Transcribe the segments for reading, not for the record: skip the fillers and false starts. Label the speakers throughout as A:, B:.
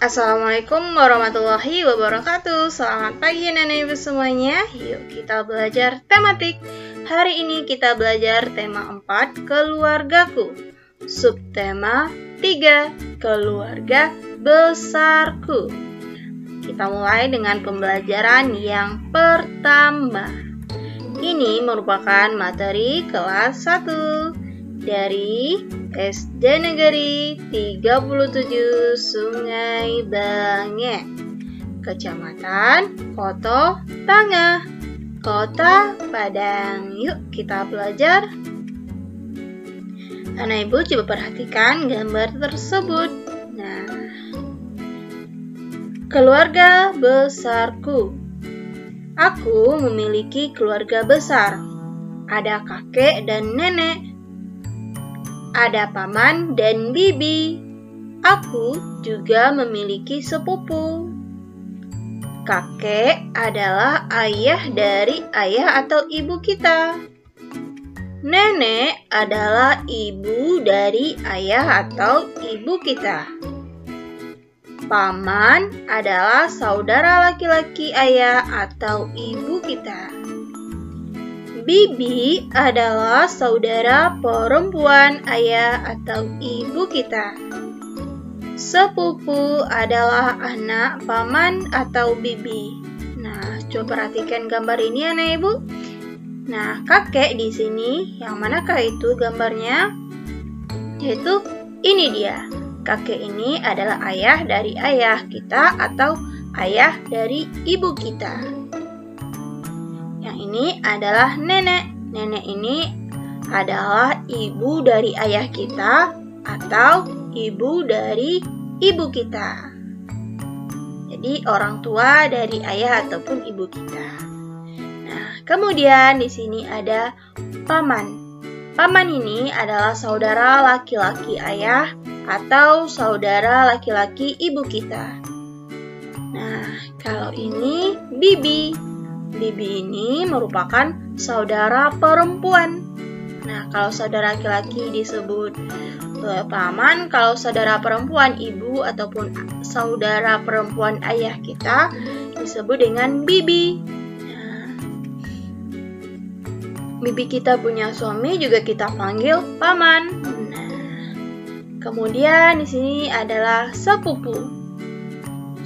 A: Assalamualaikum warahmatullahi wabarakatuh. Selamat pagi nenek ibu semuanya. Yuk kita belajar tematik. Hari ini kita belajar tema 4, keluargaku. Subtema 3, keluarga besarku. Kita mulai dengan pembelajaran yang pertama. Ini merupakan materi kelas 1 dari SD Negeri 37 Sungai Bange, Kecamatan Koto Tangah, Kota Padang. Yuk kita belajar. Anak ibu coba perhatikan gambar tersebut. Nah, keluarga besarku. Aku memiliki keluarga besar. Ada kakek dan nenek. Ada paman dan bibi. Aku juga memiliki sepupu. Kakek adalah ayah dari ayah atau ibu kita. Nenek adalah ibu dari ayah atau ibu kita. Paman adalah saudara laki-laki ayah atau ibu kita. Bibi adalah saudara perempuan ayah atau ibu kita. Sepupu adalah anak paman atau bibi. Nah, coba perhatikan gambar ini ya, Nek Ibu. Nah, kakek di sini, yang manakah itu gambarnya? Yaitu ini dia. Kakek ini adalah ayah dari ayah kita atau ayah dari ibu kita. Yang ini adalah nenek. Nenek ini adalah ibu dari ayah kita atau ibu dari ibu kita. Jadi orang tua dari ayah ataupun ibu kita. Nah, kemudian di sini ada paman. Paman ini adalah saudara laki-laki ayah atau saudara laki-laki ibu kita. Nah, kalau ini bibi. Bibi ini merupakan saudara perempuan. Nah, kalau saudara laki-laki disebut paman, kalau saudara perempuan ibu ataupun saudara perempuan ayah kita disebut dengan bibi. Nah, bibi kita punya suami juga kita panggil paman. Nah, kemudian di sini adalah sepupu.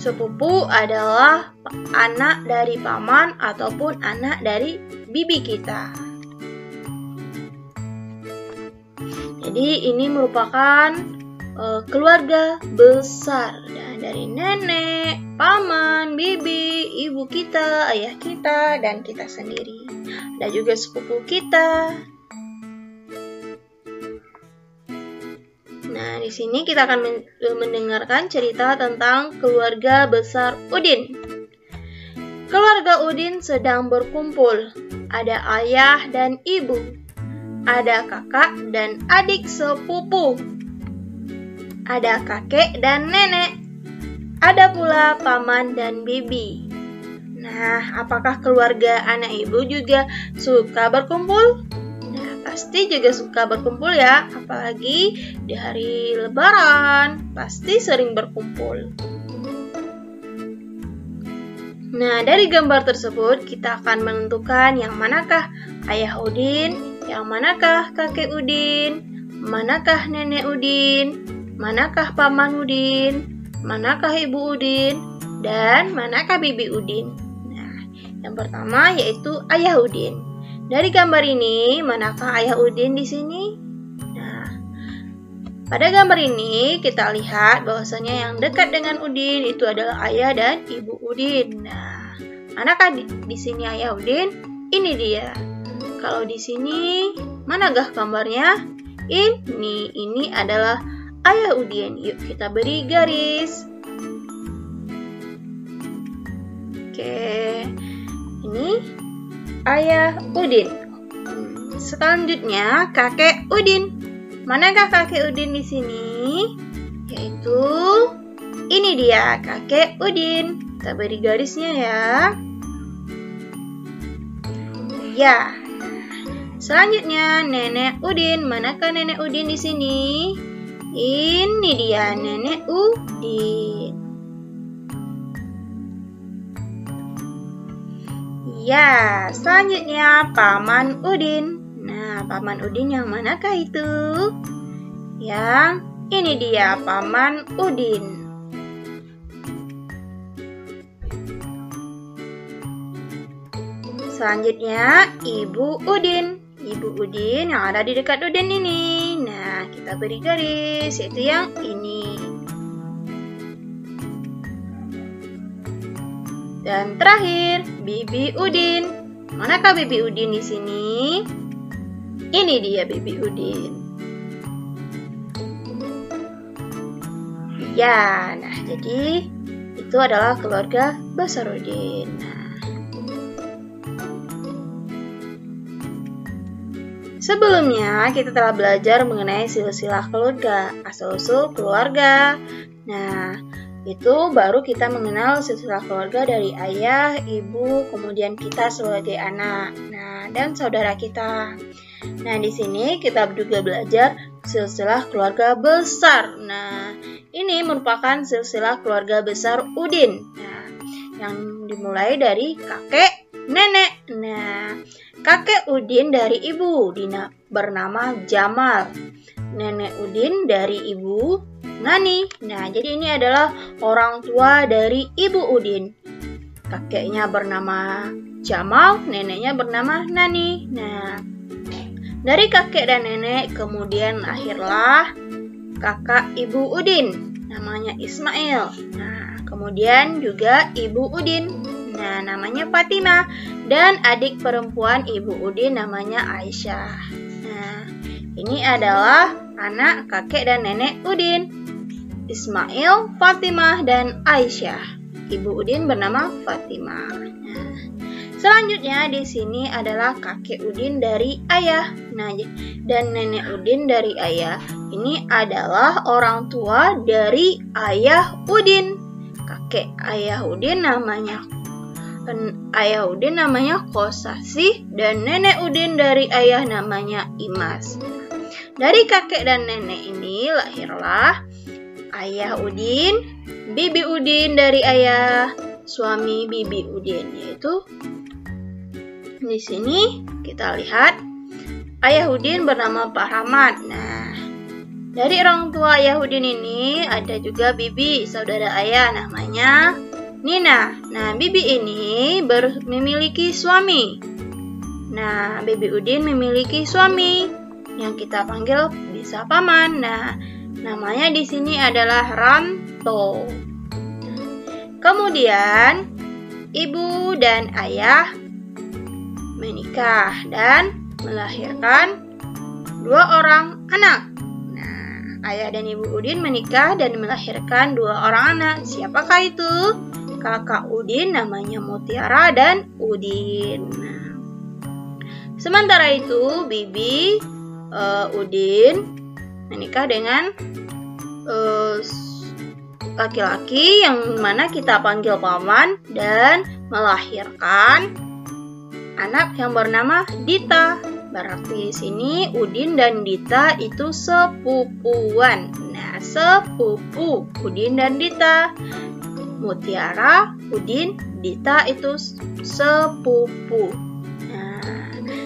A: Sepupu adalah anak dari paman ataupun anak dari bibi kita. Jadi ini merupakan keluarga besar dari nenek, paman, bibi, ibu kita, ayah kita, dan kita sendiri. Ada juga sepupu kita. Nah, di sini kita akan mendengarkan cerita tentang keluarga besar Udin. Keluarga Udin sedang berkumpul. Ada ayah dan ibu. Ada kakak dan adik sepupu. Ada kakek dan nenek. Ada pula paman dan bibi. Nah, apakah keluarga anak ibu juga suka berkumpul? Pasti juga suka berkumpul ya, apalagi di hari Lebaran, pasti sering berkumpul. Nah, dari gambar tersebut kita akan menentukan yang manakah ayah Udin, yang manakah kakek Udin, manakah nenek Udin, manakah paman Udin, manakah ibu Udin, dan manakah bibi Udin. Nah, yang pertama yaitu ayah Udin. Dari gambar ini, manakah ayah Udin di sini? Nah, pada gambar ini kita lihat bahwasanya yang dekat dengan Udin itu adalah ayah dan ibu Udin. Nah, manakah di sini ayah Udin? Ini dia. Kalau di sini, manakah gambarnya? Ini adalah ayah Udin. Yuk kita beri garis. Oke, ini ayah Udin. Selanjutnya kakek Udin. Manakah kakek Udin di sini? Yaitu ini dia kakek Udin. Kita beri garisnya ya. Ya. Selanjutnya nenek Udin. Manakah nenek Udin di sini? Ini dia nenek Udin. Ya, selanjutnya Paman Udin. Nah, Paman Udin yang manakah itu? Yang ini dia Paman Udin. Selanjutnya Ibu Udin. Ibu Udin yang ada di dekat Udin ini. Nah, kita beri garis, yaitu yang ini. Dan terakhir, Bibi Udin. Manakah Bibi Udin di sini? Ini dia Bibi Udin. Ya, nah jadi itu adalah keluarga besar Udin. Sebelumnya, kita telah belajar mengenai silsilah keluarga, asal-usul keluarga. Nah, itu baru kita mengenal silsilah keluarga dari ayah, ibu, kemudian kita sebagai anak, nah, dan saudara kita. Nah, di sini kita juga belajar silsilah keluarga besar. Nah, ini merupakan silsilah keluarga besar Udin. Nah, yang dimulai dari kakek, nenek. Nah, kakek Udin dari ibu bernama Jamal. Nenek Udin dari ibu Nani. Nah, jadi ini adalah orang tua dari ibu Udin. Kakeknya bernama Jamal, neneknya bernama Nani. Nah, dari kakek dan nenek kemudian lahirlah kakak ibu Udin, namanya Ismail. Nah, kemudian juga ibu Udin, nah namanya Fatimah, dan adik perempuan ibu Udin namanya Aisyah. Nah, ini adalah anak kakek dan nenek Udin, Ismail, Fatimah, dan Aisyah. Ibu Udin bernama Fatimah. Nah, selanjutnya di sini adalah kakek Udin dari ayah. Nah, dan nenek Udin dari ayah. Ini adalah orang tua dari ayah Udin. Kakek ayah Udin namanya Kosasih, dan nenek Udin dari ayah namanya Imas. Dari kakek dan nenek ini lahirlah ayah Udin, bibi Udin dari ayah, suami bibi Udin, yaitu di sini kita lihat ayah Udin bernama Pak Rahmat. Nah, dari orang tua ayah Udin ini ada juga bibi saudara ayah namanya Nina. Nah, bibi ini memiliki suami. Nah, bibi Udin memiliki suami yang kita panggil bisa paman. Nah, namanya di sini adalah Ranto. Kemudian ibu dan ayah menikah dan melahirkan 2 orang anak. Nah, ayah dan ibu Udin menikah dan melahirkan 2 orang anak. Siapakah itu? Kakak Udin namanya Mutiara dan Udin. Nah, sementara itu bibi Udin menikah dengan laki-laki yang mana kita panggil paman dan melahirkan anak yang bernama Dita. Berarti di sini Udin dan Dita itu sepupuan. Nah, sepupu Udin dan Dita. Mutiara, Udin, Dita itu sepupu. Nah,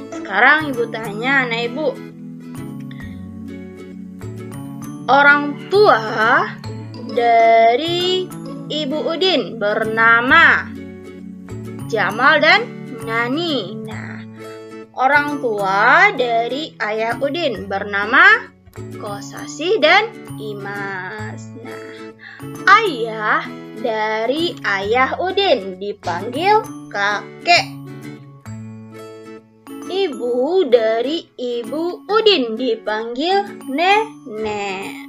A: sekarang ibu tanya, anak ibu, orang tua dari ibu Udin bernama Jamal dan Nani. Nah, orang tua dari ayah Udin bernama Kosasih dan Imas. Nah, ayah dari ayah Udin dipanggil kakek. Ibu dari ibu Udin dipanggil nenek.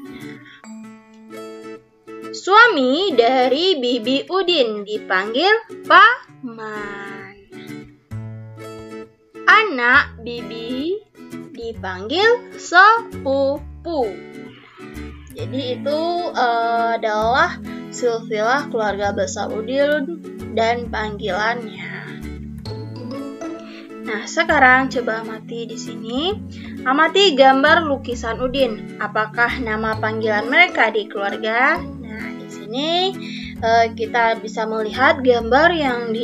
A: Suami dari bibi Udin dipanggil paman. Anak bibi dipanggil sepupu. Jadi itu adalah silsilah keluarga besar Udin dan panggilannya. Nah, sekarang coba amati di sini. Amati gambar lukisan Udin. Apakah nama panggilan mereka di keluarga? Nah, di sini kita bisa melihat gambar yang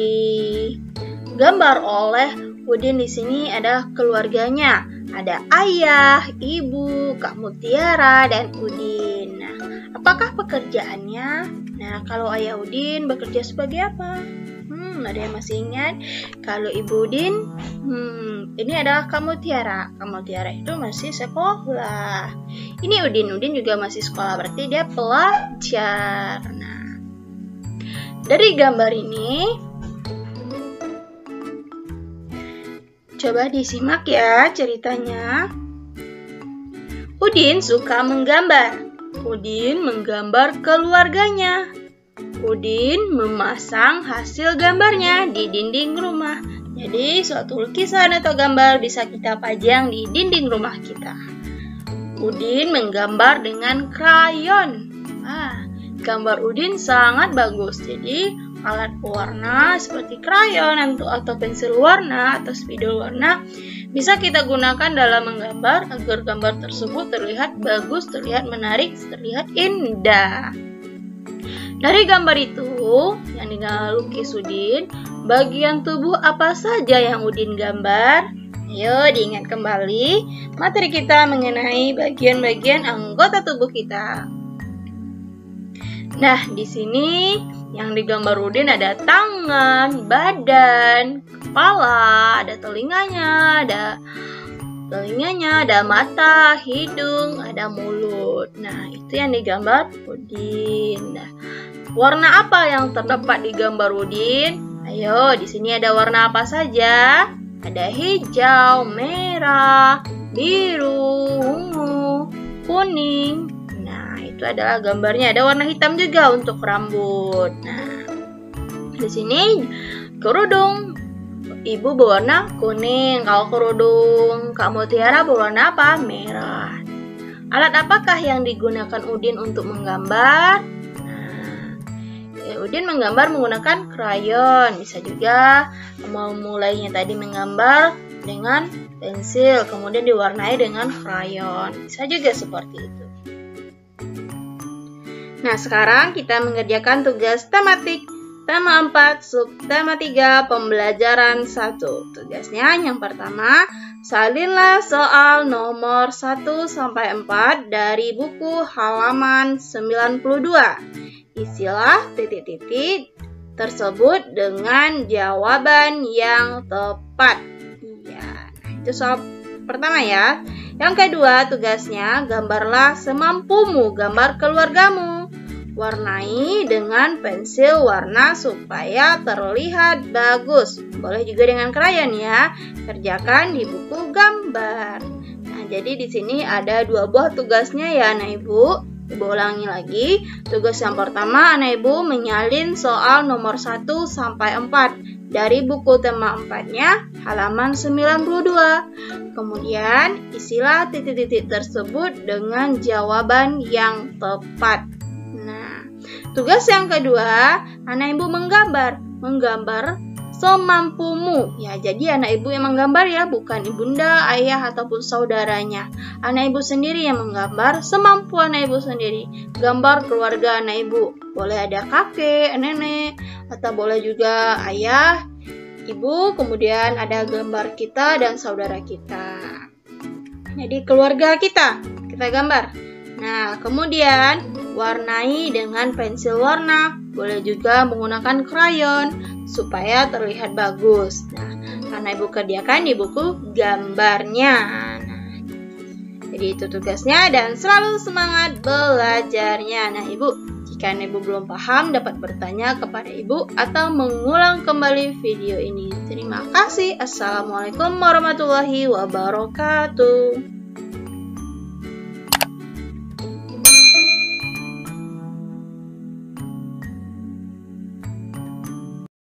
A: digambar oleh Udin di sini ada keluarganya. Ada ayah, ibu, Kak Mutiara, dan Udin. Nah, apakah pekerjaannya? Nah, kalau ayah Udin bekerja sebagai apa? Ada yang masih ingat? Kalau ibu Udin, ini adalah Kak Mutiara. Kak Mutiara itu masih sekolah. Ini Udin juga masih sekolah, berarti dia pelajar. Nah, dari gambar ini, coba disimak ya ceritanya. Udin suka menggambar. Udin menggambar keluarganya. Udin memasang hasil gambarnya di dinding rumah. Jadi suatu lukisan atau gambar bisa kita pajang di dinding rumah kita. Udin menggambar dengan krayon. Gambar Udin sangat bagus. Jadi alat pewarna seperti krayon atau pensil warna atau spidol warna bisa kita gunakan dalam menggambar agar gambar tersebut terlihat bagus, terlihat menarik, terlihat indah. Dari gambar itu yang dilukis Udin, bagian tubuh apa saja yang Udin gambar? Ayo diingat kembali materi kita mengenai bagian-bagian anggota tubuh kita. Nah, di sini yang digambar Udin ada tangan, badan, kepala, ada telinganya, ada mata, hidung, ada mulut. Nah, itu yang digambar Udin. Nah, warna apa yang terdapat di gambar Udin? Ayo, di sini ada warna apa saja? Ada hijau, merah, biru, ungu, kuning. Nah, itu adalah gambarnya. Ada warna hitam juga untuk rambut. Nah, di sini kerudung ibu berwarna kuning. Kalau kerudung Kak Mutiara berwarna apa? Merah. Alat apakah yang digunakan Udin untuk menggambar? Udin menggambar menggunakan krayon. Bisa juga memulainya tadi menggambar dengan pensil, kemudian diwarnai dengan krayon. Bisa juga seperti itu. Nah, sekarang kita mengerjakan tugas tematik. Tema 4, subtema 3, pembelajaran 1. Tugasnya yang pertama, salinlah soal nomor 1-4 dari buku halaman 92. Isilah titik-titik tersebut dengan jawaban yang tepat. Ya, itu soal pertama ya. Yang kedua, tugasnya gambarlah semampumu gambar keluargamu. Warnai dengan pensil warna supaya terlihat bagus. Boleh juga dengan krayon ya. Kerjakan di buku gambar. Nah, jadi di sini ada 2 buah tugasnya ya anak ibu. Ibu ulangi lagi. Tugas yang pertama, anak ibu menyalin soal nomor 1-4 dari buku tema 4-nya halaman 92. Kemudian isilah titik-titik tersebut dengan jawaban yang tepat. Nah, tugas yang kedua, anak ibu menggambar semampumu. Ya, jadi anak ibu yang menggambar ya, bukan ibunda, ayah ataupun saudaranya. Anak ibu sendiri yang menggambar semampu anak ibu sendiri. Gambar keluarga anak ibu. Boleh ada kakek, nenek, atau boleh juga ayah, ibu, kemudian ada gambar kita dan saudara kita. Jadi keluarga kita gambar. Nah, kemudian warnai dengan pensil warna. Boleh juga menggunakan krayon supaya terlihat bagus. Nah, anak ibu kerjakan di buku gambarnya. Nah, jadi itu tugasnya dan selalu semangat belajarnya. Nah, ibu, jika anak ibu belum paham dapat bertanya kepada ibu atau mengulang kembali video ini. Terima kasih. Assalamualaikum warahmatullahi wabarakatuh.